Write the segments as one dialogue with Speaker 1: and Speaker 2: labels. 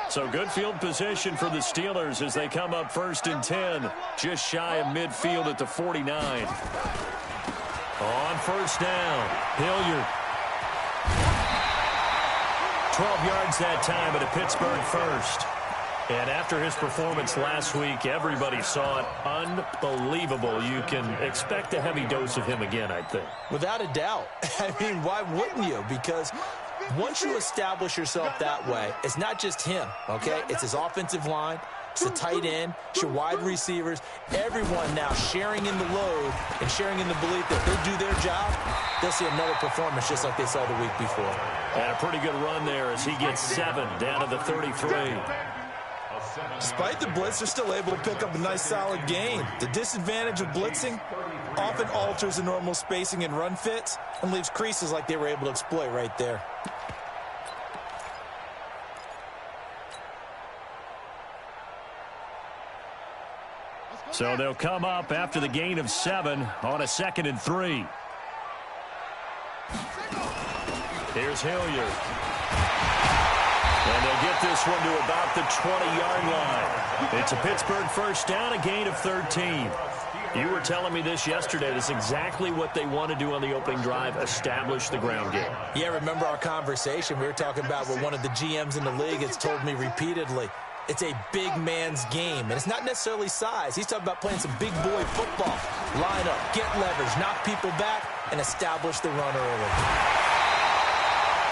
Speaker 1: So good field position for the Steelers as they come up 1st and 10, just shy of midfield at the 49. On 1st down, Hilliard. 12 yards that time at a Pittsburgh first. And after his performance last week, everybody saw it. Unbelievable. You can expect a heavy dose of him again, I think.
Speaker 2: Without a doubt. I mean, why wouldn't you? Because once you establish yourself that way, it's not just him, okay? It's his offensive line. It's the tight end. It's your wide receivers. Everyone now sharing in the load and sharing in the belief that they do their job, they'll see another performance just like they saw the week before.
Speaker 1: And a pretty good run there as he gets 7 down to the 33.
Speaker 3: Despite the blitz, they're still able to pick up a nice solid gain. The disadvantage of blitzing often alters the normal spacing and run fits and leaves creases like they were able to exploit right there.
Speaker 1: So they'll come up after the gain of 7 on a 2nd and 3. Here's Hilliard. And they'll get this one to about the 20-yard line. It's a Pittsburgh first down, a gain of 13. You were telling me this yesterday. That's exactly what they want to do on the opening drive, establish the ground game.
Speaker 2: Yeah, remember our conversation. We were talking about what one of the GMs in the league has told me repeatedly. It's a big man's game, and it's not necessarily size. He's talking about playing some big boy football. Line up, get leverage, knock people back, and establish the run early.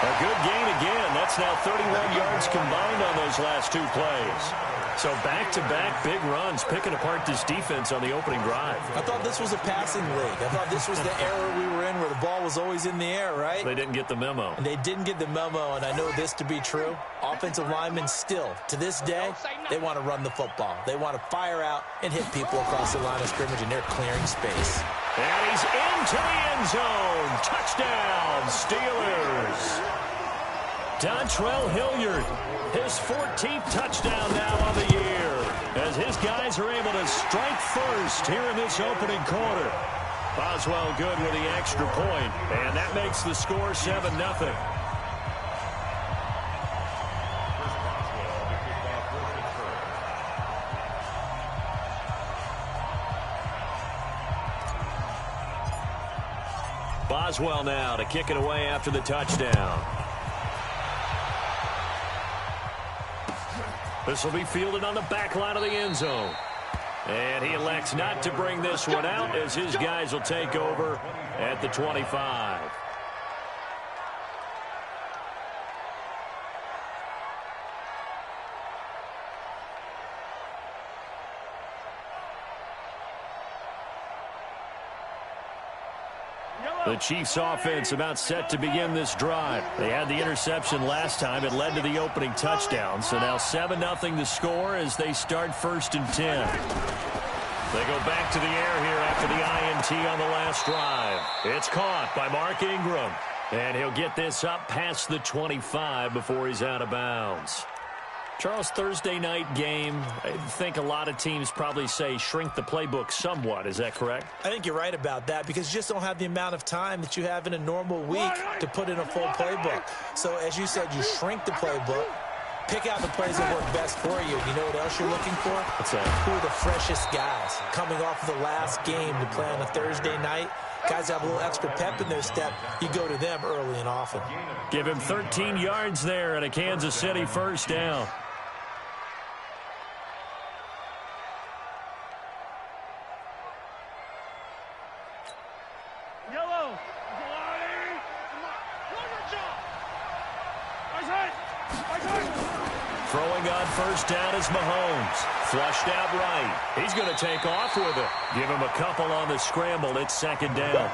Speaker 1: A good gain again. That's now 31 yards combined on those last 2 plays. So back-to-back big runs, picking apart this defense on the opening drive.
Speaker 2: I thought this was a passing league. I thought this was the era we were in where the ball was always in the air, right?
Speaker 1: They didn't get the memo.
Speaker 2: And they didn't get the memo, and I know this to be true. Offensive linemen still, to this day, they want to run the football. They want to fire out and hit people across the line of scrimmage, and they're clearing space.
Speaker 1: And he's into the end zone. Touchdown, Steelers. Dontrell Hilliard, his 14th touchdown now on the year, as his guys are able to strike first here in this opening quarter. Boswell good with the extra point, and that makes the score 7-0. Boswell now to kick it away after the touchdown. This will be fielded on the back line of the end zone. And he elects not to bring this one out as his guys will take over at the 25. The Chiefs offense about set to begin this drive. They had the interception last time. It led to the opening touchdown. So now 7-0 the score as they start 1st and 10. They go back to the air here after the INT on the last drive. It's caught by Mark Ingram. And he'll get this up past the 25 before he's out of bounds. Charles, Thursday night game, I think a lot of teams probably say shrink the playbook somewhat. Is that correct?
Speaker 2: I think you're right about that because you just don't have the amount of time that you have in a normal week to put in a full playbook. So, as you said, you shrink the playbook, pick out the plays that work best for you. You know what else you're looking for?
Speaker 1: What's that?
Speaker 2: Who are the freshest guys coming off of the last game to play on a Thursday night? Guys have a little extra pep in their step. You go to them early and often.
Speaker 1: Give him 13 yards there and a Kansas City first down. Throwing on first down is Mahomes. Flushed out right. He's going to take off with it. Give him a couple on the scramble. It's 2nd down.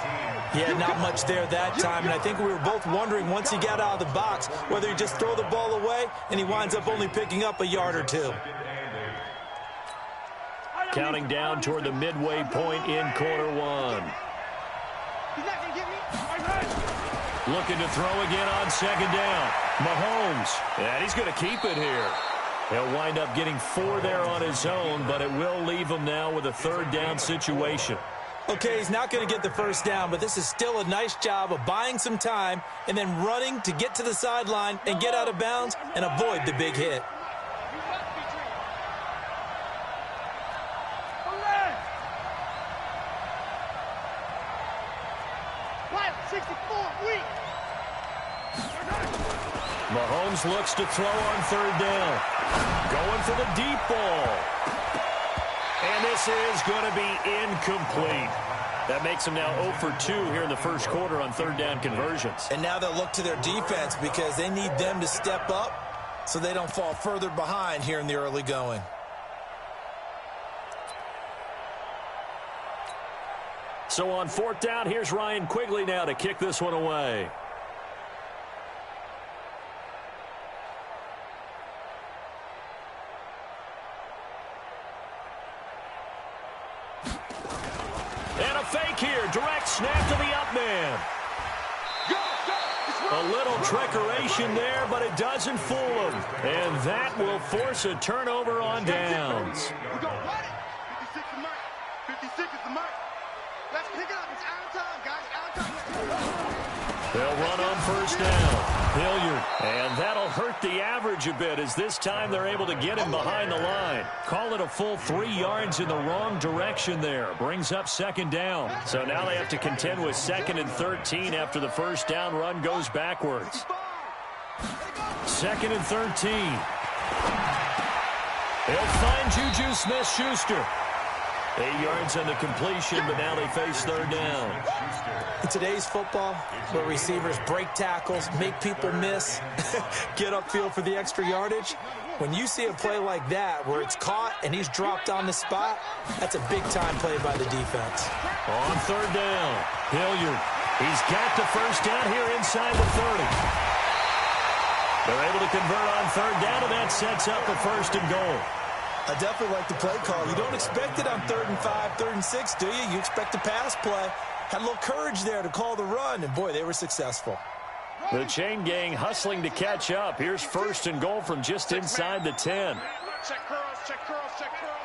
Speaker 2: Yeah, not much there that time. And I think we were both wondering once he got out of the box whether he just throw the ball away and he winds up only picking up a yard or 2.
Speaker 1: Counting down toward the midway point in quarter 1. Looking to throw again on 2nd down. Mahomes, and he's going to keep it here. He'll wind up getting 4 there on his own, but it will leave him now with a 3rd down situation.
Speaker 2: Okay, he's not going to get the first down, but this is still a nice job of buying some time and then running to get to the sideline and get out of bounds and avoid the big hit.
Speaker 1: Mahomes looks to throw on third down. Going for the deep ball. And this is going to be incomplete. That makes them now 0 for 2 here in the first quarter on third down conversions.
Speaker 3: And now they'll look to their defense because they need them to step up so they don't fall further behind here in the early going.
Speaker 1: So on fourth down, here's Ryan Quigley now to kick this one away. And a fake here. Direct snap to the up man. A little trickeration there, but it doesn't fool him. And that will force a turnover on downs.
Speaker 4: We're going to run it. 56 is the mark. 56 is the mark. Let's pick it up. It's out of time, guys. Out of time.
Speaker 1: They'll run on first down. Hilliard. And that'll hurt the average a bit as this time they're able to get him behind the line. Call it a full 3 yards in the wrong direction there. Brings up second down. So now they have to contend with 2nd and 13 after the first down run goes backwards. 2nd and 13. They'll find Juju Smith-Schuster. 8 yards on the completion, but now they face third down.
Speaker 2: In today's football, where receivers break tackles, make people miss, get upfield for the extra yardage, when you see a play like that where it's caught and he's dropped on the spot, that's a big-time play by the defense.
Speaker 1: On third down, Hilliard. He's got the first down here inside the 30. They're able to convert on third down, and that sets up a 1st and goal.
Speaker 3: I definitely like the play call. You don't expect it on 3rd and 5, 3rd and 6, do you? You expect a pass play. Had a little courage there to call the run, and boy, they were successful.
Speaker 1: The chain gang hustling to catch up. Here's 1st and goal from just inside the 10.
Speaker 4: Check curls, check curls, check curls.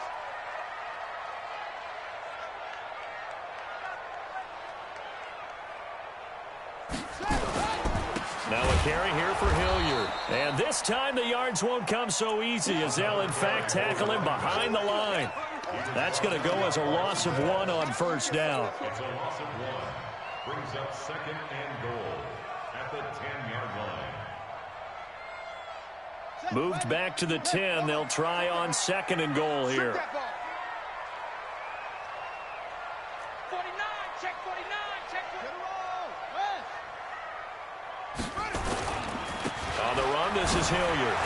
Speaker 1: Now a carry here for Hilliard. And this time the yards won't come so easy as they'll in fact tackle him behind the line. That's going to go as a loss of 1 on first down.
Speaker 5: It's a loss of 1. Brings up 2nd and goal at the 10-yard line.
Speaker 1: Moved back to the 10. They'll try on 2nd and goal here.
Speaker 4: 49, check 49, check 49.
Speaker 1: On the run, this is Hilliard.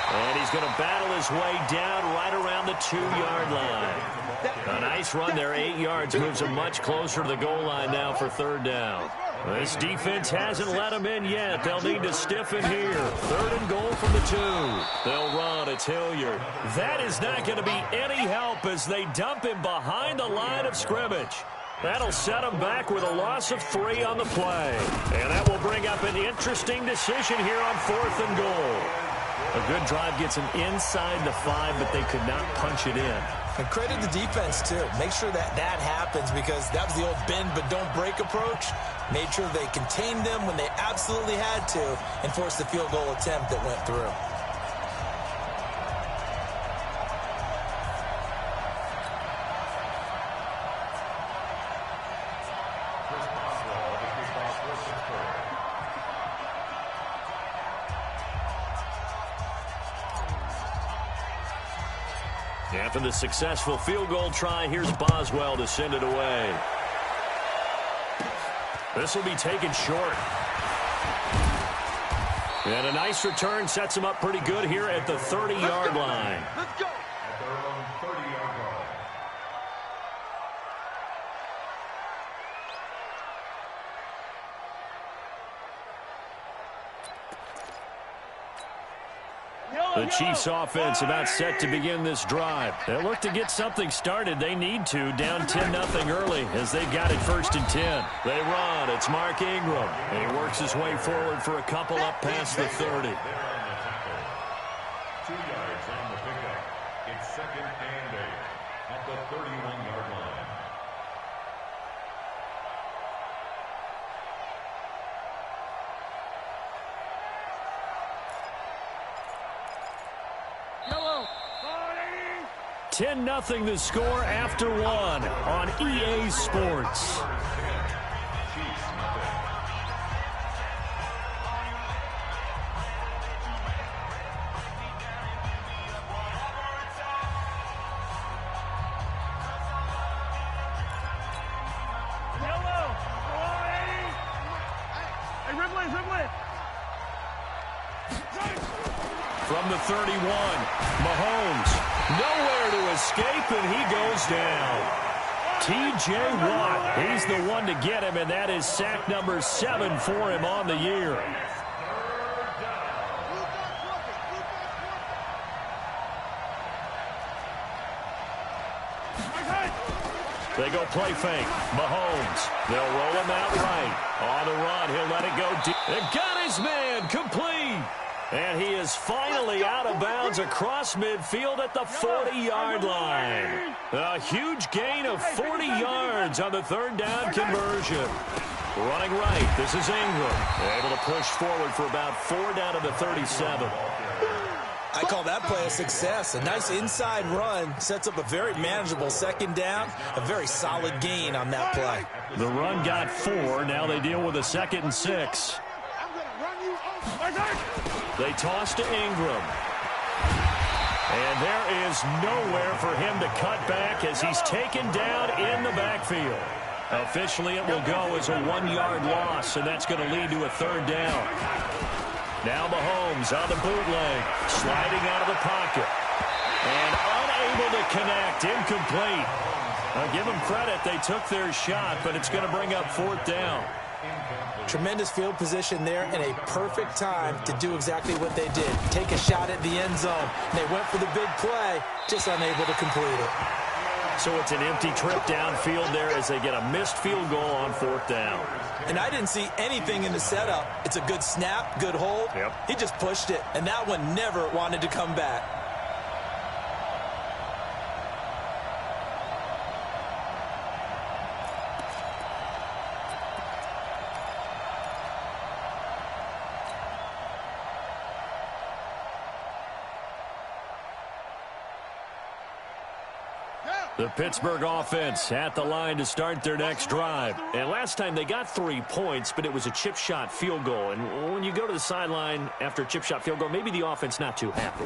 Speaker 1: And he's going to battle his way down right around the 2-yard line. A nice run there, 8 yards, moves him much closer to the goal line now for third down. This defense hasn't let him in yet. They'll need to stiffen here. 3rd and goal from the 2. They'll run. It's Hilliard. That is not going to be any help as they dump him behind the line of scrimmage. That'll set him back with a loss of 3 on the play. And that will bring up an interesting decision here on 4th and goal. A good drive gets them inside the 5, but they could not punch it in.
Speaker 3: And credit the defense, too. Make sure that happens because that was the old bend but don't break approach. Made sure they contained them when they absolutely had to and forced the field goal attempt that went through.
Speaker 1: After the successful field goal try, here's Boswell to send it away. This will be taken short. And a nice return sets him up pretty good here at the 30-yard line.
Speaker 4: Let's go.
Speaker 5: At their own 30-yard line.
Speaker 1: The Chiefs offense about set to begin this drive. They'll look to get something started. They need to, down 10-0 early as they've got it 1st and 10. They run. It's Mark Ingram. And he works his way forward for a couple up past the 30.
Speaker 5: 2 yards on the pickup. It's 2nd and 8 at the 31-yard line.
Speaker 4: Yellow.
Speaker 1: 10-0 the score after 1 on EA Sports. from the 31. Mahomes, nowhere to escape, and he goes down. T.J. Watt, he's the one to get him, and that is sack number 7 for him on the year. They go play fake. Mahomes. They'll roll him out right. On the run, he'll let it go deep. They got his man complete. And he is finally out of bounds across midfield at the 40-yard line. A huge gain of 40 yards on the third down conversion. Running right, this is Ingram. Able to push forward for about 4 down to the 37.
Speaker 3: I call that play a success. A nice inside run sets up a very manageable second down. A very solid gain on that play.
Speaker 1: The run got 4. Now they deal with a 2nd and 6. They toss to Ingram. And there is nowhere for him to cut back as he's taken down in the backfield. Officially, it will go as a 1-yard loss, and that's going to lead to a 3rd down. Now Mahomes on the bootleg, sliding out of the pocket. And unable to connect, incomplete. I'll give them credit, they took their shot, but it's going to bring up 4th down.
Speaker 3: Tremendous field position there and a perfect time to do exactly what they did. Take a shot at the end zone. They went for the big play, just unable to complete it.
Speaker 1: So it's an empty trip downfield there as they get a missed field goal on 4th down.
Speaker 3: And I didn't see anything in the setup. It's a good snap, good hold.
Speaker 1: Yep.
Speaker 3: He just pushed it, and that one never wanted to come back.
Speaker 1: The Pittsburgh offense at the line to start their next drive. And last time they got 3 points, but it was a chip shot field goal. And when you go to the sideline after a chip shot field goal, maybe the offense not too happy.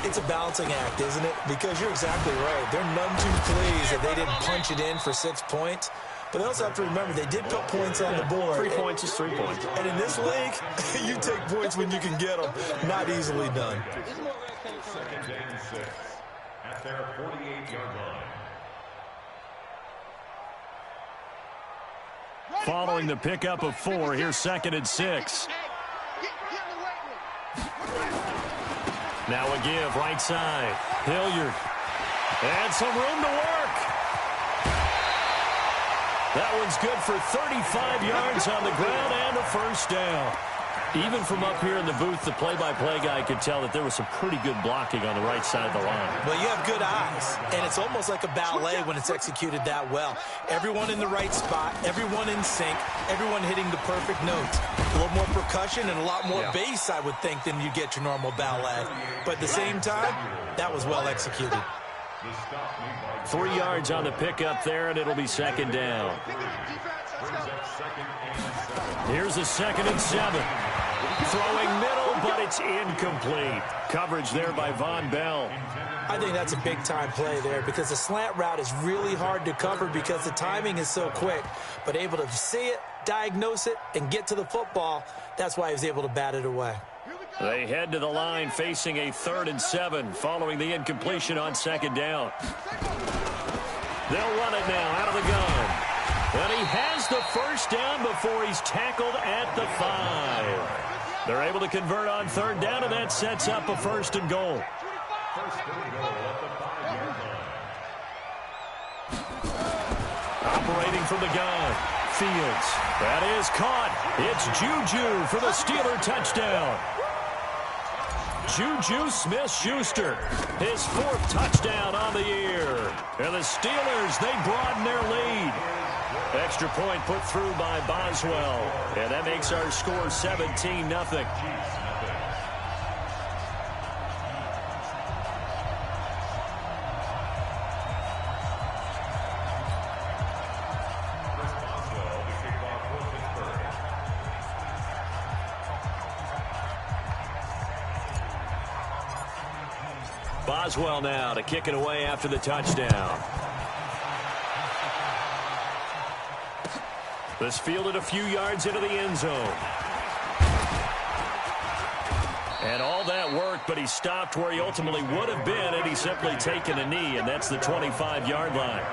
Speaker 3: It's a balancing act, isn't it? Because you're exactly right. They're none too pleased that they didn't punch it in for 6 points. But they also have to remember they did put points on the board.
Speaker 1: 3 points is 3 points.
Speaker 3: And in this league, you take points when you can get them. Not easily done.
Speaker 5: 2nd and 6 at their 48-yard line.
Speaker 1: Following the pickup of 4, here's 2nd and 6. Now a give, right side. Hilliard. And some room to work. That one's good for 35 yards on the ground and a 1st down. Even from up here in the booth, the play-by-play guy could tell that there was some pretty good blocking on the right side of the line.
Speaker 3: Well, you have good eyes, and it's almost like a ballet when it's executed that well. Everyone in the right spot, everyone in sync, everyone hitting the perfect notes. A little more percussion and a lot more bass, I would think, than you get your normal ballet. But at the same time, that was well executed.
Speaker 1: 3 yards on the pickup there, and it'll be 2nd down. Here's a 2nd and 7. Throwing middle, but it's incomplete. Coverage there by Von Bell.
Speaker 3: I think that's a big-time play there because the slant route is really hard to cover because the timing is so quick. But able to see it, diagnose it, and get to the football, that's why he was able to bat it away.
Speaker 1: They head to the line facing a 3rd and 7 following the incompletion on 2nd down. They'll run it now out of the gun. And he has the 1st down before he's tackled at the 5. They're able to convert on 3rd down, and that sets up a 1st and goal.
Speaker 5: 1st and goal at the 5-yard line.
Speaker 1: Operating from the gun. Fields. That is caught. It's Juju for the Steeler touchdown. Juju Smith-Schuster, his 4th touchdown on the year. And the Steelers, they broaden their lead. Extra point put through by Boswell. And that makes our score 17-0. Boswell now to kick it away after the touchdown. This fielded a few yards into the end zone. And all that work but he stopped where he ultimately would have been had he simply taken a knee, and that's the 25-yard line.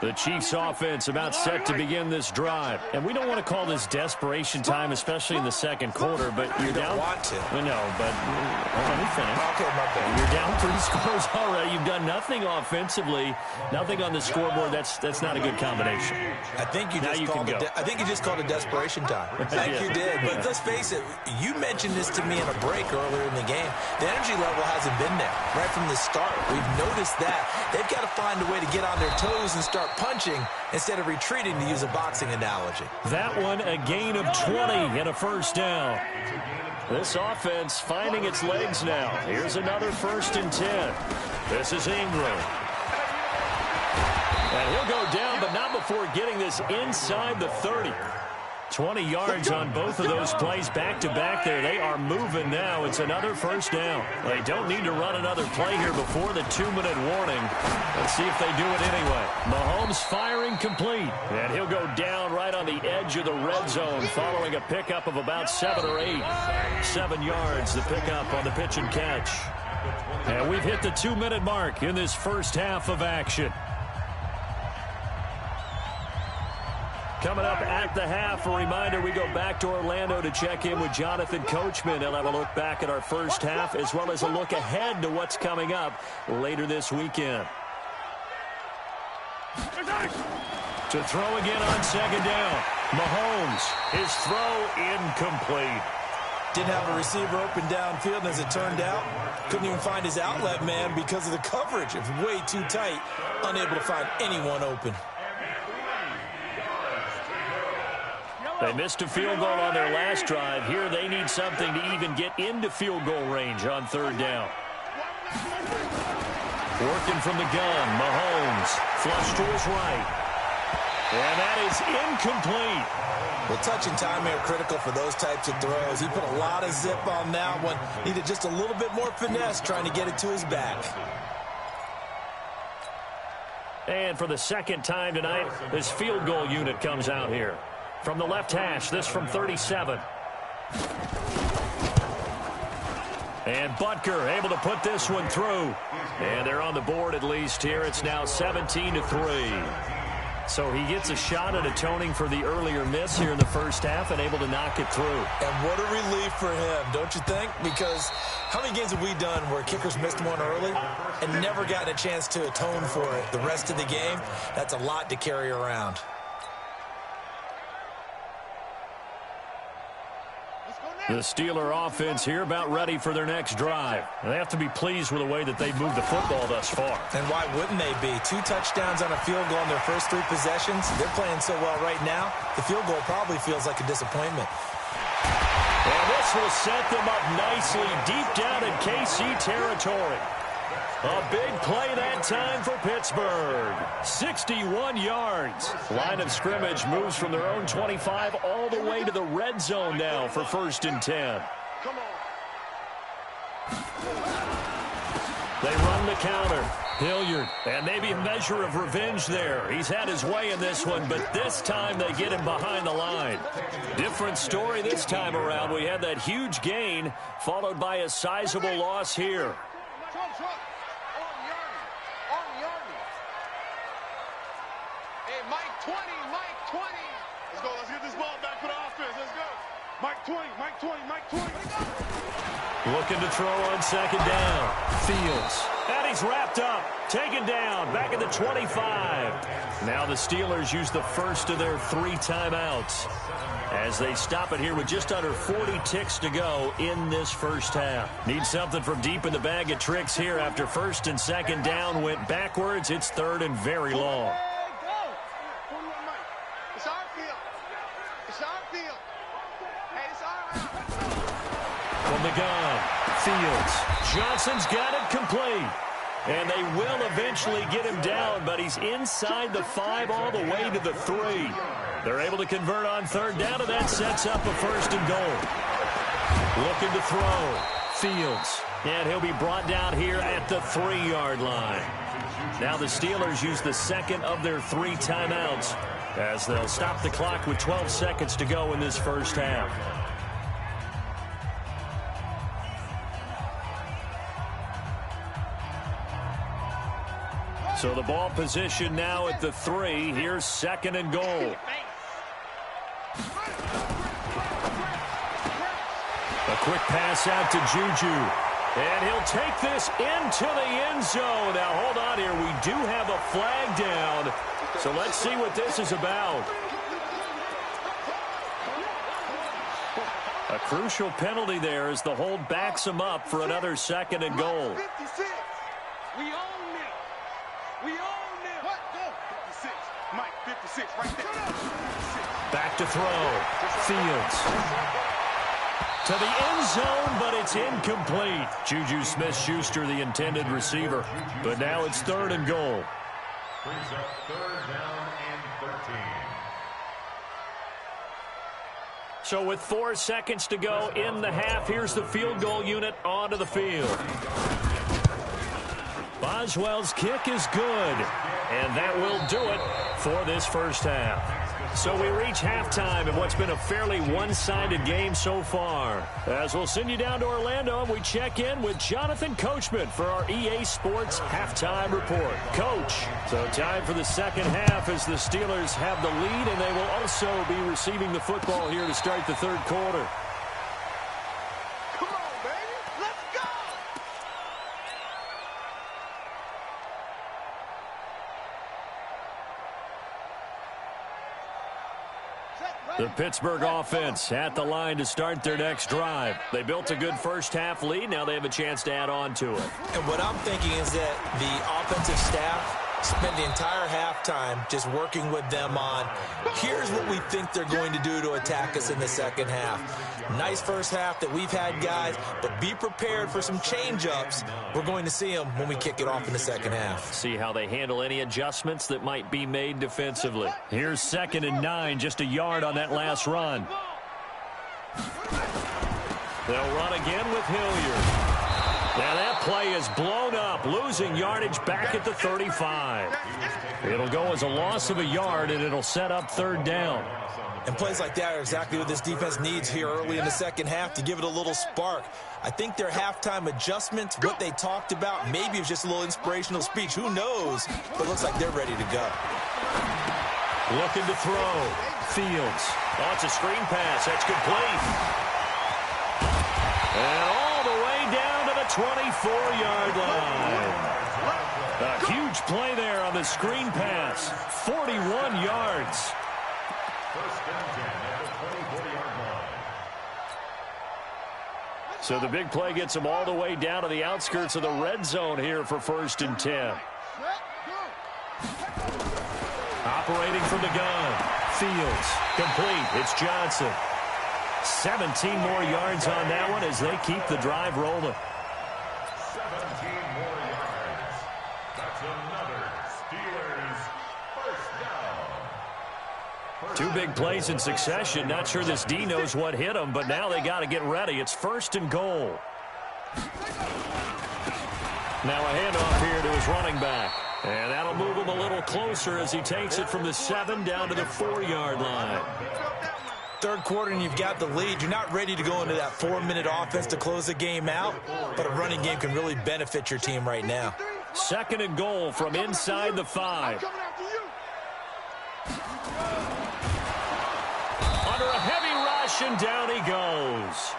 Speaker 1: The Chiefs offense about set to begin this drive. And we don't want to call this desperation time, especially in the second quarter, but you're down.
Speaker 3: You don't want to.
Speaker 1: No, but let me finish.
Speaker 3: Okay, my bad.
Speaker 1: You're down 3 scores already. You've done nothing offensively, nothing on the scoreboard. That's not a good combination.
Speaker 3: I think you just called it desperation time. I think you did. But let's face it, you mentioned this to me in a break earlier in the game. The energy level hasn't been there right from the start. We've noticed that. They've got to find a way to get on their toes and start punching instead of retreating, to use a boxing analogy.
Speaker 1: That one, a gain of 20 and a first down. This offense finding its legs now. Here's another 1st and 10. This is Ingram. And he'll go down, but not before getting this inside the 30. 20 yards on both of those plays back-to-back there. They are moving now. It's another first down. They don't need to run another play here before the 2-minute warning. Let's see if they do it anyway. Mahomes firing complete. And he'll go down right on the edge of the red zone following a pickup of about 7 or 8. 7 yards, the pickup on the pitch and catch. And we've hit the 2-minute mark in this first half of action. Coming up at the half, a reminder, we go back to Orlando to check in with Jonathan Coachman. He'll have a look back at our first half as well as a look ahead to what's coming up later this weekend. To throw again on 2nd down. Mahomes, his throw incomplete.
Speaker 3: Didn't have a receiver open downfield, and as it turned out, couldn't even find his outlet man because of the coverage. It was way too tight, unable to find anyone open.
Speaker 1: They missed a field goal on their last drive. Here they need something to even get into field goal range on 3rd down. Working from the gun, Mahomes. Flush to his right. And that is incomplete.
Speaker 3: Well, touch and timing are critical for those types of throws. He put a lot of zip on that one. Needed just a little bit more finesse trying to get it to his back.
Speaker 1: And for the 2nd time tonight, this field goal unit comes out here. From the left hash, this from 37. And Butker able to put this one through. And they're on the board at least here. It's now 17-3. So he gets a shot at atoning for the earlier miss here in the first half and able to knock it through.
Speaker 3: And what a relief for him, don't you think? Because how many games have we done where kickers missed one early and never gotten a chance to atone for it the rest of the game? That's a lot to carry around.
Speaker 1: The Steeler offense here about ready for their next drive. They have to be pleased with the way that they've moved the football thus far.
Speaker 3: And why wouldn't they be? 2 touchdowns on a field goal in their first 3 possessions. They're playing so well right now, the field goal probably feels like a disappointment.
Speaker 1: And this will set them up nicely deep down in KC territory. A big play that time for Pittsburgh. 61 yards. Line of scrimmage moves from their own 25 all the way to the red zone now for 1st and 10.
Speaker 4: Come on.
Speaker 1: They run the counter. Hilliard, and maybe a measure of revenge there. He's had his way in this one, but this time they get him behind the line. Different story this time around. We had that huge gain, followed by a sizable loss here.
Speaker 4: Hey, Mike 20, Mike 20. Let's go. Let's get this ball back for the offense. Let's go. Mike 20, Mike 20, Mike 20.
Speaker 1: Looking to throw on 2nd down. Fields. And he's wrapped up. Taken down. Back at the 25. Now the Steelers use the first of their 3 timeouts as they stop it here with just under 40 ticks to go in this first half. Need something from deep in the bag of tricks here after 1st and 2nd down went backwards. It's 3rd and very long.
Speaker 4: It's our field. It's our field. Hey, it's our
Speaker 1: From the gun, Fields. Johnson's got it complete. And they will eventually get him down, but he's inside the 5 all the way to the 3. They're able to convert on 3rd down, and that sets up a 1st and goal. Looking to throw. Fields. And he'll be brought down here at the 3-yard line. Now the Steelers use the second of their 3 timeouts as they'll stop the clock with 12 seconds to go in this first half. So the ball position now at the 3. Here's second and goal. A quick pass out to Juju. And he'll take this into the end zone. Now, hold on here. We do have a flag down. So let's see what this is about. A crucial penalty there as the hold backs him up for another second and goal.
Speaker 4: 56. We own it. We own it. What? Go. 56. Mike, 56 right there. 56.
Speaker 1: Back to throw. Fields. To the end zone, but it's incomplete. Juju Smith-Schuster, the intended receiver. But now it's third and goal.
Speaker 5: Brings up third down and 13.
Speaker 1: So with 4 seconds to go in the half, here's the field goal unit onto the field. Boswell's kick is good, and that will do it for this first half. So we reach halftime in what's been a fairly one-sided game so far. As we'll send you down to Orlando, and we check in with Jonathan Coachman for our EA Sports Halftime Report. Coach, so time for the second half as the Steelers have the lead, and they will also be receiving the football here to start the third quarter.
Speaker 4: Come on, baby. Let's go.
Speaker 1: The Pittsburgh offense at the line to start their next drive. They built a good first half lead. Now they have a chance to add on to it.
Speaker 2: And what I'm thinking is that the offensive staff spent the entire halftime just working with them on, here's what we think they're going to do to attack us in the second half. Nice first half that we've had, guys, but be prepared for some change-ups. We're going to see them when we kick it off in the second half.
Speaker 1: See how they handle any adjustments that might be made defensively. Here's second and 9, just a yard on that last run. They'll run again with Hilliard. Now that play is blown up, losing yardage back at the 35. It'll go as a loss of a yard, and it'll set up third down.
Speaker 2: And plays like that are exactly what this defense needs here early in the second half to give it a little spark. I think their halftime adjustments, what they talked about, maybe it was just a little inspirational speech. Who knows? But it looks like they're ready to go.
Speaker 1: Looking to throw. Fields. Oh, it's a screen pass. That's complete. And all the way down to the 24-yard line. A huge play there on the screen pass. 41 yards.
Speaker 5: First and 10 at the 24-yard line.
Speaker 1: So the big play gets them all the way down to the outskirts of the red zone here for first and 10. Operating from the gun. Fields. Complete. It's Johnson. 17 more yards on that one as they keep the drive rolling.
Speaker 5: 17 more yards. That's another Steelers first down.
Speaker 1: Two big plays in succession. Not sure this D knows what hit him, but now they got to get ready. It's first and goal. Now a handoff here to his running back. And that'll move him a little closer as he takes it from the 7 down to the 4-yard line.
Speaker 2: Third quarter and you've got the lead. You're not ready to go into that 4-minute offense to close the game out, but a running game can really benefit your team right now.
Speaker 1: Second and goal from inside the 5. Under a heavy rush, and down he goes.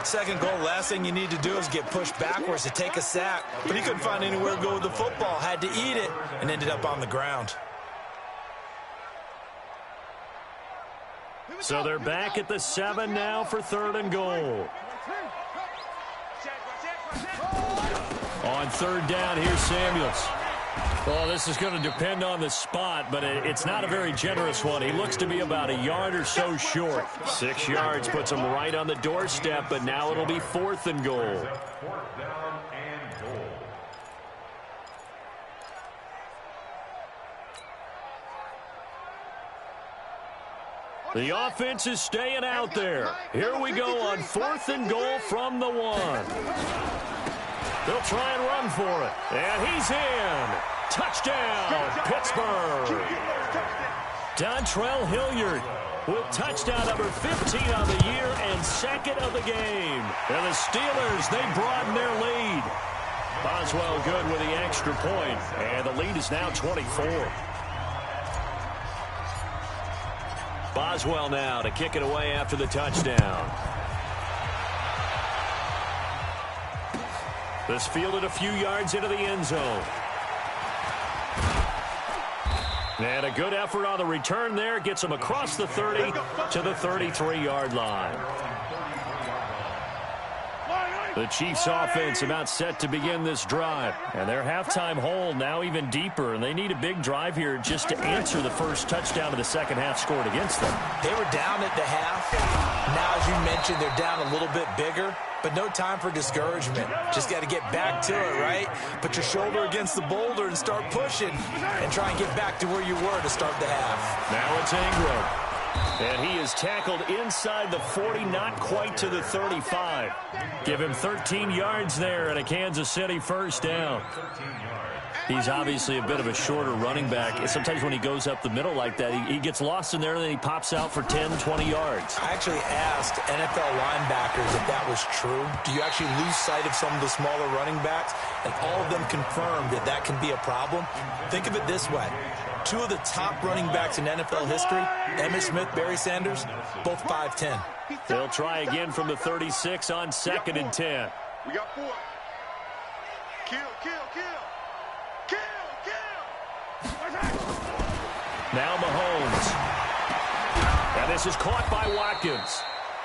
Speaker 2: Second goal, last thing you need to do is get pushed backwards to take a sack, but he couldn't find anywhere to go with the football, had to eat it, and ended up on the ground.
Speaker 1: So they're back at the 7 now for third and goal. On third down, here's Samuels. Well, this is going to depend on the spot, but it's not a very generous one. He looks to be about a yard or so short. 6 yards puts him right on the doorstep, but now it'll be fourth and goal.
Speaker 5: Fourth down and goal.
Speaker 1: The offense is staying out there. Here we go on fourth and goal from the 1. They'll try and run for it. And he's in. Touchdown, Pittsburgh. Dontrell Hilliard with touchdown number 15 on the year and second of the game. And the Steelers, they broaden their lead. Boswell good with the extra point, and the lead is now 24. Boswell now to kick it away after the touchdown. This fielded a few yards into the end zone. And a good effort on the return there. Gets him across the 30 to the 33-yard line. The Chiefs offense about set to begin this drive. And their halftime hole now even deeper. And they need a big drive here just to answer the first touchdown of the second half scored against them.
Speaker 2: They were down at the half. Now, as you mentioned, they're down a little bit bigger. But no time for discouragement. Just got to get back to it, right? Put your shoulder against the boulder and start pushing. And try and get back to where you were to start the half.
Speaker 1: Now it's Ingram. And he is tackled inside the 40, not quite to the 35. Give him 13 yards there and a Kansas City first down. He's obviously a bit of a shorter running back. Sometimes when he goes up the middle like that, he gets lost in there and then he pops out for 10, 20 yards.
Speaker 2: I actually asked NFL linebackers if that was true. Do you actually lose sight of some of the smaller running backs? And all of them confirmed that that can be a problem. Think of it this way. Two of the top running backs in NFL history, Emmitt Smith, Barry Sanders, both 5'10".
Speaker 1: They'll try again from the 36 on 2nd and 10.
Speaker 4: We got 4. Kill, kill, kill. Kill, kill.
Speaker 1: Now Mahomes. And this is caught by Watkins.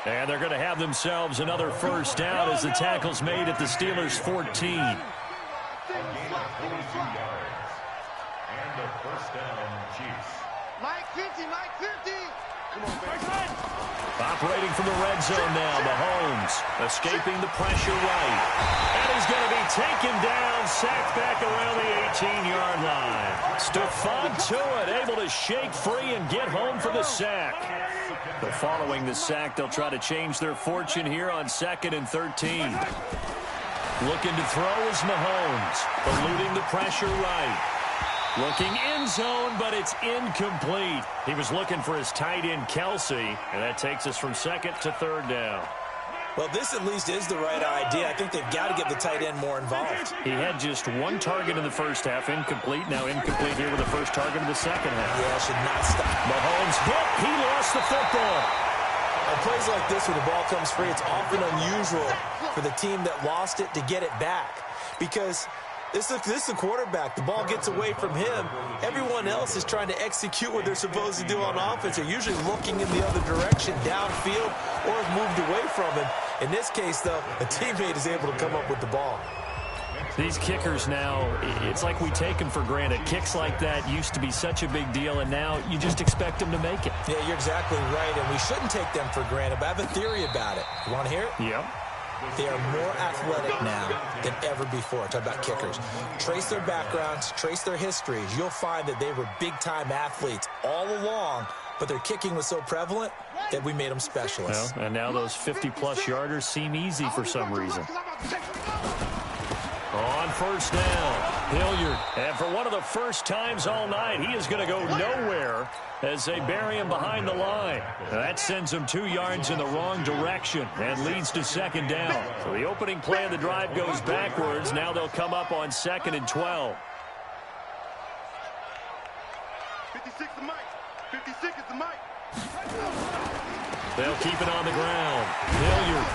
Speaker 1: And they're going to have themselves another first down as the tackle's made at the Steelers' 14.
Speaker 4: Mike 50, Mike 50. Come on, baby.
Speaker 1: Operating from the red zone now, Mahomes escaping the pressure right. And he's going to be taken down, sacked back around the 18-yard line. Stephon Tuitt able to shake free and get home for the sack. But following the sack, they'll try to change their fortune here on 2nd and 13. Looking to throw is Mahomes, eluding the pressure right. Looking end zone, but it's incomplete. He was looking for his tight end, Kelsey, and that takes us from 2nd to 3rd down.
Speaker 2: Well, this at least is the right idea. I think they've got to get the tight end more involved.
Speaker 1: He had just one target in the first half, incomplete. Now incomplete here with the first target of the second half.
Speaker 2: Yeah, should not stop.
Speaker 1: Mahomes hit. He lost the football.
Speaker 2: On plays like this where the ball comes free, it's often unusual for the team that lost it to get it back. Because this is the quarterback. The ball gets away from him. Everyone else is trying to execute what they're supposed to do on offense. They're usually looking in the other direction, downfield, or have moved away from him. In this case, though, a teammate is able to come up with the ball.
Speaker 1: These kickers now, it's like we take them for granted. Kicks like that used to be such a big deal, and now you just expect them to make it.
Speaker 2: Yeah, you're exactly right, and we shouldn't take them for granted, but I have a theory about it. You want to hear it?
Speaker 1: Yep.
Speaker 2: They are more athletic now than ever before. Talk about kickers. Trace their backgrounds, trace their histories. You'll find that they were big-time athletes all along, but their kicking was so prevalent that we made them specialists.
Speaker 1: Well, and now those 50-plus yarders seem easy for some reason. On first down, Hilliard. And for one of the first times all night, he is going to go nowhere as they bury him behind the line. That sends him 2 yards in the wrong direction and leads to 2nd down. So the opening play of the drive goes backwards. Now they'll come up on 2nd and 12.
Speaker 4: 56 the mic. 56 is the mic.
Speaker 1: They'll keep it on the ground. Hilliard.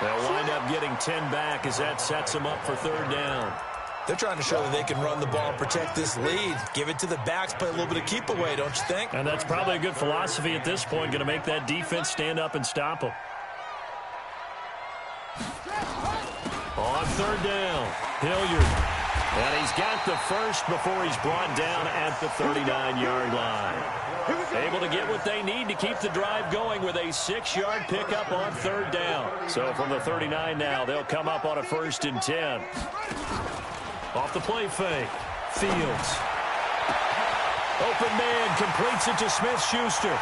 Speaker 1: They'll wind up getting 10 back as that sets them up for 3rd down.
Speaker 2: They're trying to show that they can run the ball and protect this lead. Give it to the backs, play a little bit of keep away, don't you think?
Speaker 1: And that's probably a good philosophy at this point, going to make that defense stand up and stop them. On 3rd down, Hilliard. And he's got the first before he's brought down at the 39-yard line. Able to get what they need to keep the drive going with a 6-yard pickup on 3rd down. So from the 39 now, they'll come up on a 1st and 10. Off the play fake, Fields. Open man completes it to Smith-Schuster.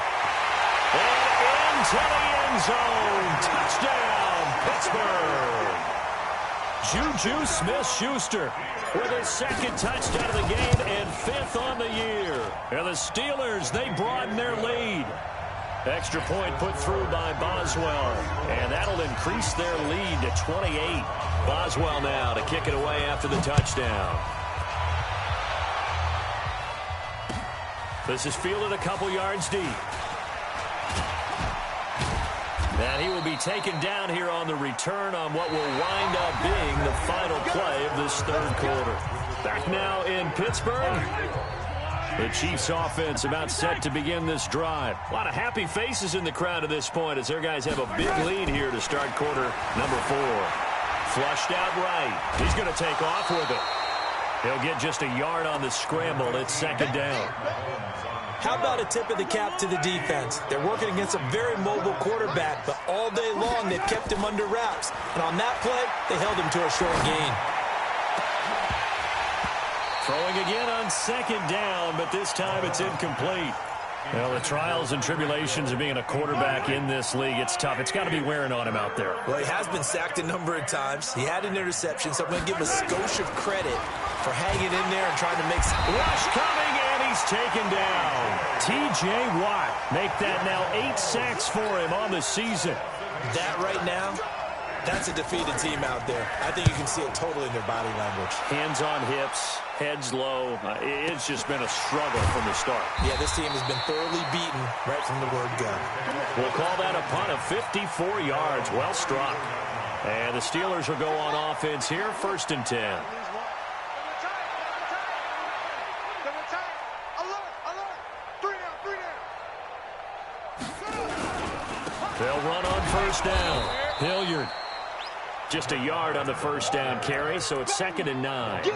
Speaker 1: And into the end zone. Touchdown, Pittsburgh. Juju Smith-Schuster with his second touchdown of the game and 5th on the year. And the Steelers, they broaden their lead. Extra point put through by Boswell, and that'll increase their lead to 28. Boswell now to kick it away after the touchdown. This is fielded a couple yards deep. And he will be taken down here on the return on what will wind up being the final play of this third quarter. Back now in Pittsburgh. The Chiefs offense about set to begin this drive. A lot of happy faces in the crowd at this point as their guys have a big lead here to start quarter number 4. Flushed out right. He's going to take off with it. He'll get just a yard on the scramble. It's second down.
Speaker 2: How about a tip of the cap to the defense? They're working against a very mobile quarterback, but all day long they've kept him under wraps. And on that play, they held him to a short gain.
Speaker 1: Throwing again on second down, but this time it's incomplete. Well, the trials and tribulations of being a quarterback in this league, it's tough. It's got to be wearing on him out there.
Speaker 2: Well, he has been sacked a number of times. He had an interception, so I'm going to give him a skosh of credit for hanging in there and trying to make some...
Speaker 1: Rush coming, and he's taken down. T.J. Watt make that now 8 sacks for him on the season.
Speaker 2: That right now, that's a defeated team out there. I think you can see it totally in their body language.
Speaker 1: Hands on hips, heads low. It's just been a struggle from the start.
Speaker 2: Yeah, this team has been thoroughly beaten right from the word go.
Speaker 1: We'll call that a punt of 54 yards. Well struck. And the Steelers will go on offense here, 1st and 10. They'll run on 1st down. Hilliard. Just a yard on the 1st down carry, so it's 2nd and 9.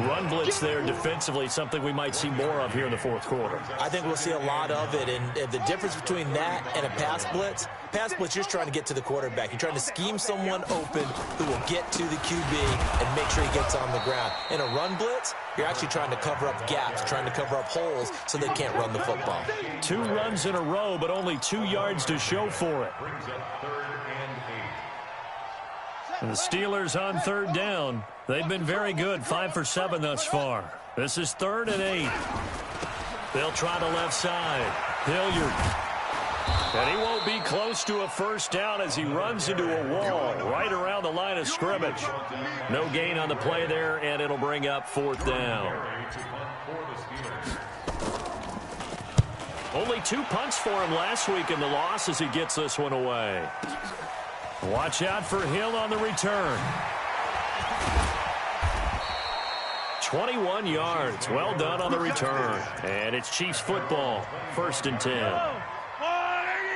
Speaker 1: Run blitz there defensively, something we might see more of here in the 4th quarter.
Speaker 2: I think we'll see a lot of it, and the difference between that and a pass blitz, you're just trying to get to the quarterback. You're trying to scheme someone open who will get to the QB and make sure he gets on the ground. In a run blitz, you're actually trying to cover up gaps, trying to cover up holes so they can't run the football.
Speaker 1: 2 runs in a row, but only 2 yards to show for it. And the Steelers on 3rd down. They've been very good, 5 for 7 thus far. This is 3rd and 8. They'll try the left side. Hilliard. And he won't be close to a 1st down as he runs into a wall right around the line of scrimmage. No gain on the play there, and it'll bring up 4th down. Only 2 punts for him last week in the loss as he gets this one away. Watch out for Hill on the return. 21 yards. Well done on the return. And it's Chiefs football. 1st and 10.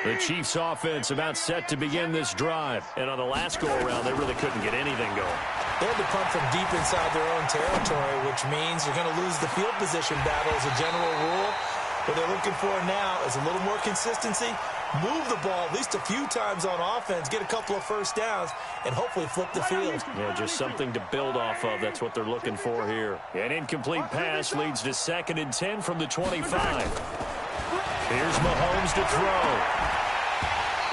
Speaker 1: The Chiefs offense about set to begin this drive. And on the last go-around, they really couldn't get anything going.
Speaker 2: They had to punt from deep inside their own territory, which means you're going to lose the field position battle as a general rule. What they're looking for now is a little more consistency. Move the ball at least a few times on offense, get a couple of 1st downs, and hopefully flip the field.
Speaker 1: Yeah, just something to build off of. That's what they're looking for here. An incomplete pass leads to 2nd and 10 from the 25. Here's Mahomes to throw.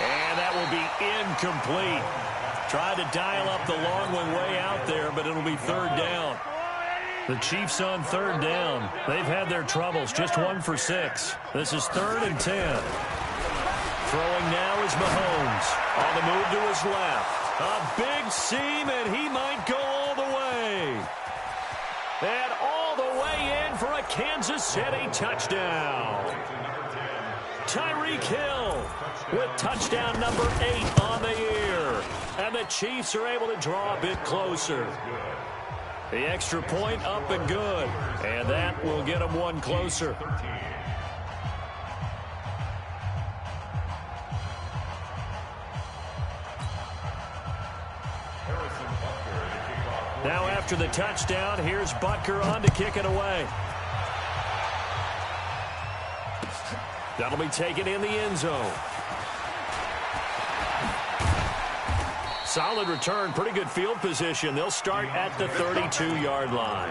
Speaker 1: And that will be incomplete. Tried to dial up the long one way out there, but it'll be 3rd down. The Chiefs on 3rd down. They've had their troubles, just 1 for 6. This is 3rd and 10. Throwing now is Mahomes. On the move to his left. A big seam, and he might go all the way. And all the way in for a Kansas City touchdown. Tyreek Hill with touchdown number 8 on the year. And the Chiefs are able to draw a bit closer. The extra point up and good. And that will get them 1 closer. Now after the touchdown, here's Butker on to kick it away. That'll be taken in the end zone. Solid return, pretty good field position. They'll start at the 32-yard line.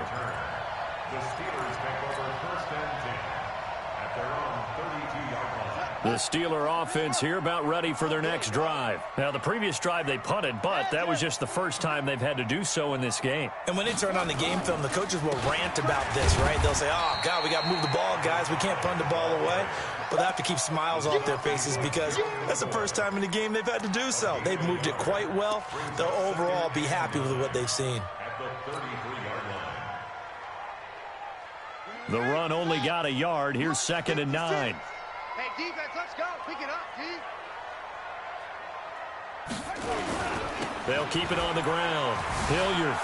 Speaker 5: The Steelers take over 1st and 10 at their own 32-yard line.
Speaker 1: The Steeler offense here about ready for their next drive. Now, the previous drive they punted, but that was just the first time they've had to do so in this game.
Speaker 2: And when they turn on the game film, the coaches will rant about this, right? They'll say, oh, God, we got to move the ball, guys. We can't punt the ball away. But they have to keep smiles off their faces because that's the first time in the game they've had to do so. They've moved it quite well. They'll overall be happy with what they've seen.
Speaker 1: The run only got a yard. Here's 2nd and 9.
Speaker 4: Hey, defense, let's go. Pick it up, D.
Speaker 1: They'll keep it on the ground. Hilliard.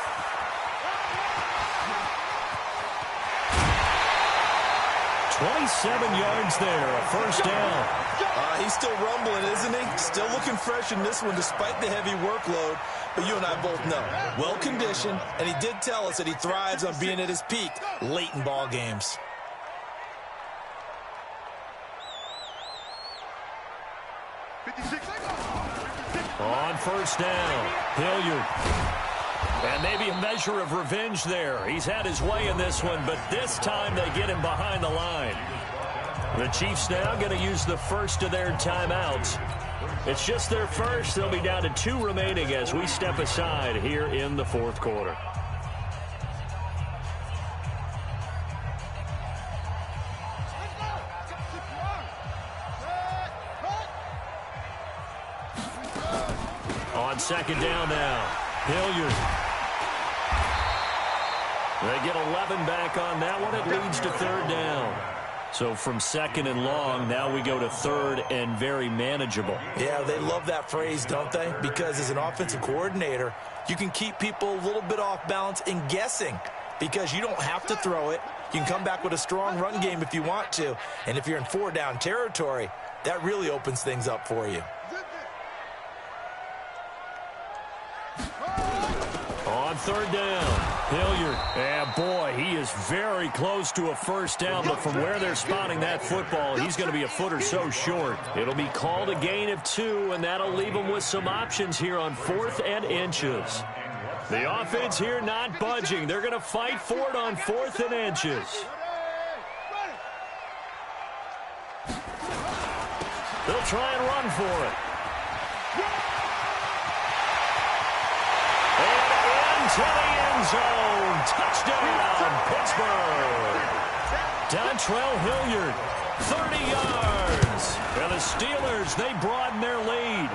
Speaker 1: "27 yards there, a first down."
Speaker 3: He's still rumbling, isn't he? Still looking fresh in this one despite the heavy workload. But you and I both know, well-conditioned, and he did tell us that he thrives on being at his peak late in ball games.
Speaker 1: On first down, Hilliard. And maybe a measure of revenge there. He's had his way in this one, but this time they get him behind the line. The Chiefs now going to use the first of their timeouts. It's just their first. They'll be down to 2 remaining as we step aside here in the 4th quarter. On 2nd down now, Hilliard. They get 11 back on that one. It leads to 3rd down. So from 2nd and long, now we go to 3rd and very manageable.
Speaker 2: Yeah, they love that phrase, don't they? Because as an offensive coordinator, you can keep people a little bit off balance and guessing because you don't have to throw it. You can come back with a strong run game if you want to. And if you're in 4-down territory, that really opens things up for you.
Speaker 1: On 3rd down, Hilliard. And boy, he is very close to a first down, but from where they're spotting that football, he's going to be a foot or so short. It'll be called a gain of 2, and that'll leave them with some options here on 4th and inches. The offense here not budging. They're going to fight for it on 4th and inches. They'll try and run for it. To the end zone. Touchdown, Pittsburgh. Dontrell Hilliard, 30 yards. And the Steelers, they broaden their lead.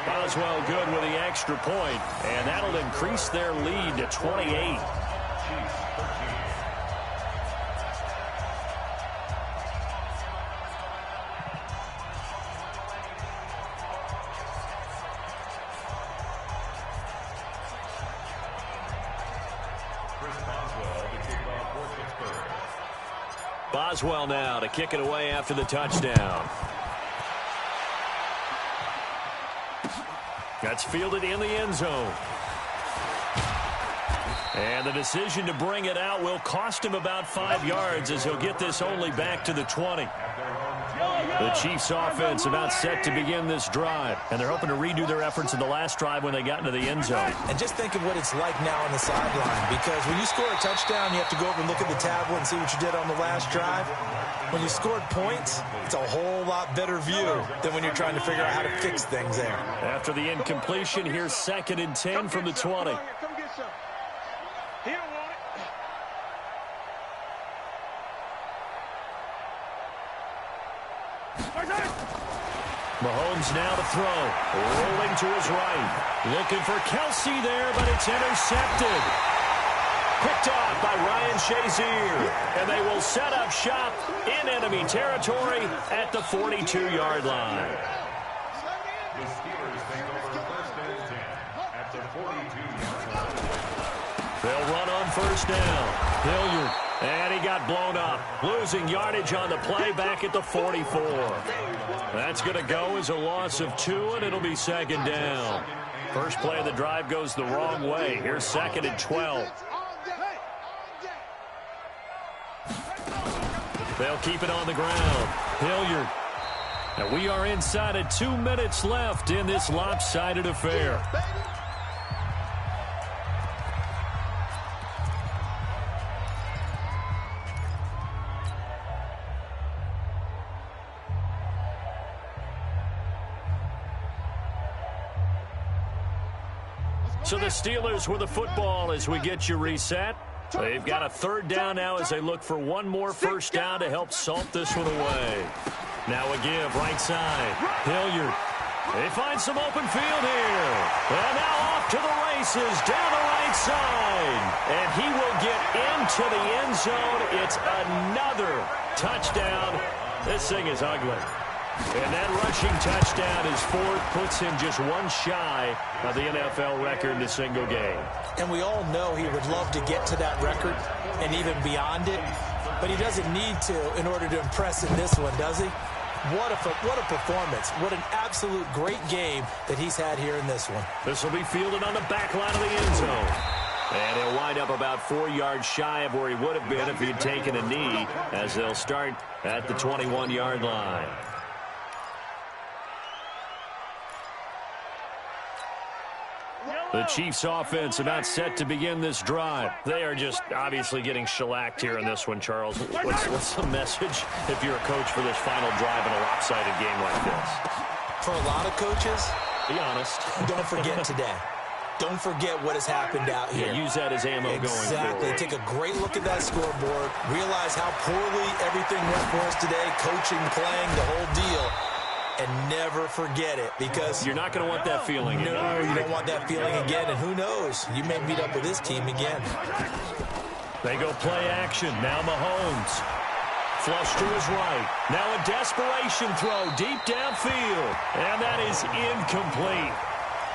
Speaker 1: Boswell good with the extra point, and that'll increase their lead to 28. Boswell now to kick it away after the touchdown. That's fielded in the end zone. And the decision to bring it out will cost him about 5 yards as he'll get this only back to the 20. The Chiefs offense about set to begin this drive, and they're hoping to redo their efforts in the last drive when they got into the end zone.
Speaker 2: And just think of what it's like now on the sideline, because when you score a touchdown, you have to go over and look at the tablet and see what you did on the last drive. When you scored points, it's a whole lot better view than when you're trying to figure out how to fix things there.
Speaker 1: After the incompletion, here's 2nd and 10 from the 20. Mahomes now to throw. Rolling to his right. Looking for Kelsey there, but it's intercepted. Picked off by Ryan Shazier. And they will set up shop in enemy territory at the 42-yard line.
Speaker 5: The Steelers take over 1st and 10 at the 42-yard line.
Speaker 1: They'll run on 1st down. Hilliard. And he got blown up. Losing yardage on the play back at the 44. That's going to go as a loss of 2, and it'll be 2nd down. First play of the drive goes the wrong way. Here's 2nd and 12. They'll keep it on the ground. Hilliard. And we are inside of 2 minutes left in this lopsided affair. So the Steelers with the football as we get you reset. They've got a third down now as they look for one more first down to help salt this one away. Now a give, right side. Hilliard. They find some open field here. And now off to the races down the right side. And he will get into the end zone. It's another touchdown. This thing is ugly. And that rushing touchdown is fourth, puts him just one shy of the NFL record in a single game.
Speaker 2: And we all know he would love to get to that record and even beyond it, but he doesn't need to in order to impress in this one, does he? What a performance. What an absolute great game that he's had here in this one.
Speaker 1: This will be fielded on the back line of the end zone. And he'll wind up about 4 yards shy of where he would have been if he had taken a knee, as they'll start at the 21-yard line. The Chiefs offense about set to begin this drive. They are just obviously getting shellacked here in this one, Charles. What's the message if you're a coach for this final drive in a lopsided game like this?
Speaker 2: For a lot of coaches,
Speaker 1: be honest.
Speaker 2: Don't forget today. Don't forget what has happened out here.
Speaker 1: Yeah, use that as ammo going forward.
Speaker 2: Exactly. Take a great look at that scoreboard. Realize how poorly everything went for us today. Coaching, playing, the whole deal. And never forget it, because
Speaker 1: you're not going to want that feeling again.
Speaker 2: No, you don't want that feeling again. And who knows? You may meet up with this team again.
Speaker 1: They go play action. Now Mahomes. Flush to his right. Now a desperation throw deep downfield. And that is incomplete.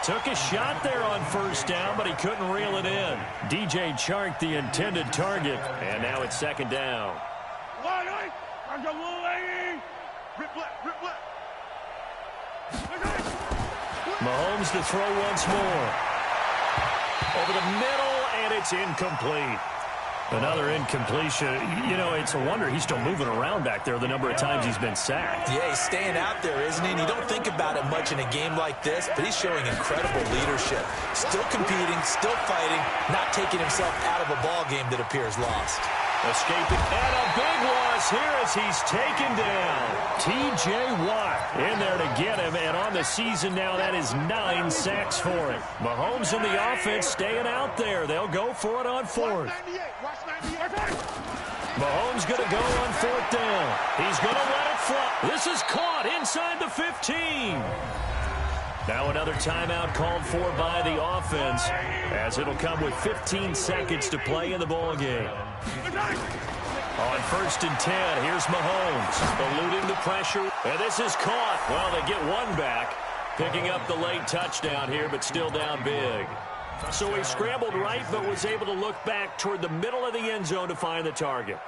Speaker 1: Took a shot there on first down, but he couldn't reel it in. DJ Chark, the intended target. And now it's second down. Mahomes to throw once more. Over the middle, and it's incomplete. Another incompletion. You know, it's a wonder he's still moving around back there the number of times he's been sacked.
Speaker 2: Yeah, he's staying out there, isn't he? And you don't think about it much in a game like this, but he's showing incredible leadership. Still competing, still fighting, not taking himself out of a ball game that appears lost.
Speaker 1: Escaping, and a big loss here as he's taken down. T.J. Watt in there to get him, and on the season now, that is 9 sacks for him. Mahomes and the offense staying out there. They'll go for it on fourth. Mahomes going to go on fourth down. He's going to let it fly. This is caught inside the 15. Now another timeout called for by the offense, as it'll come with 15 seconds to play in the ball game. On first and 10, here's Mahomes, eluding the pressure, and this is caught. Well, they get one back, picking up the late touchdown here, but still down big. So he scrambled right, but was able to look back toward the middle of the end zone to find the target.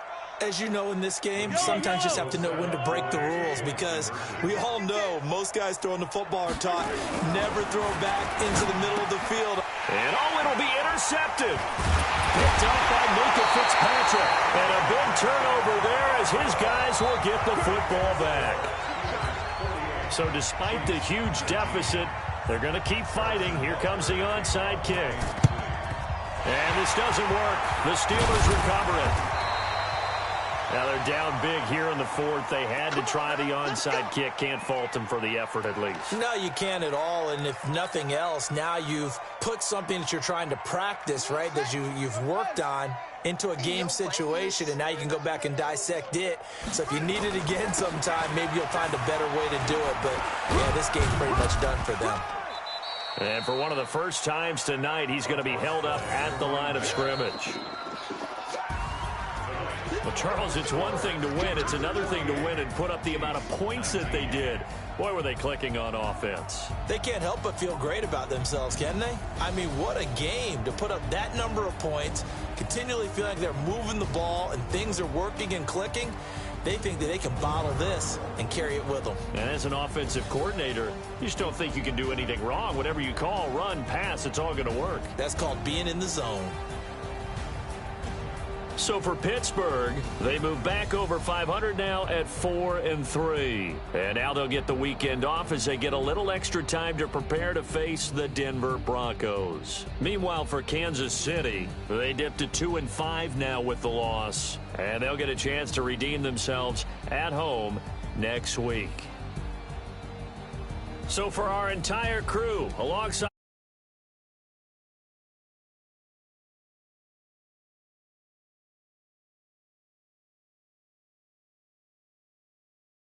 Speaker 2: As you know, in this game, sometimes you just have to know when to break the rules, because we all know most guys throwing the football are taught never throw back into the middle of the field.
Speaker 1: And it'll be intercepted. Picked up by Micah Fitzpatrick. And a big turnover there as his guys will get the football back. So despite the huge deficit, they're going to keep fighting. Here comes the onside kick. And this doesn't work. The Steelers recover it. Now they're down big here in the fourth. They had to try the onside kick. Can't fault them for the effort at least.
Speaker 2: No, you can't at all. And if nothing else, now you've put something that you're trying to practice, right, that you've worked on into a game situation, and now you can go back and dissect it. So if you need it again sometime, maybe you'll find a better way to do it. But, yeah, this game's pretty much done for them.
Speaker 1: And for one of the first times tonight, he's going to be held up at the line of scrimmage. Well, Charles, it's one thing to win. It's another thing to win and put up the amount of points that they did. Boy, were they clicking on offense.
Speaker 2: They can't help but feel great about themselves, can they? I mean, what a game to put up that number of points, continually feel like they're moving the ball and things are working and clicking. They think that they can bottle this and carry it with them.
Speaker 1: And as an offensive coordinator, you just don't think you can do anything wrong. Whatever you call, run, pass, it's all going to work.
Speaker 2: That's called being in the zone.
Speaker 1: So for Pittsburgh, they move back over 500 now at 4-3. And now they'll get the weekend off as they get a little extra time to prepare to face the Denver Broncos. Meanwhile, for Kansas City, they dipped to 2-5 now with the loss. And they'll get a chance to redeem themselves at home next week. So for our entire crew, alongside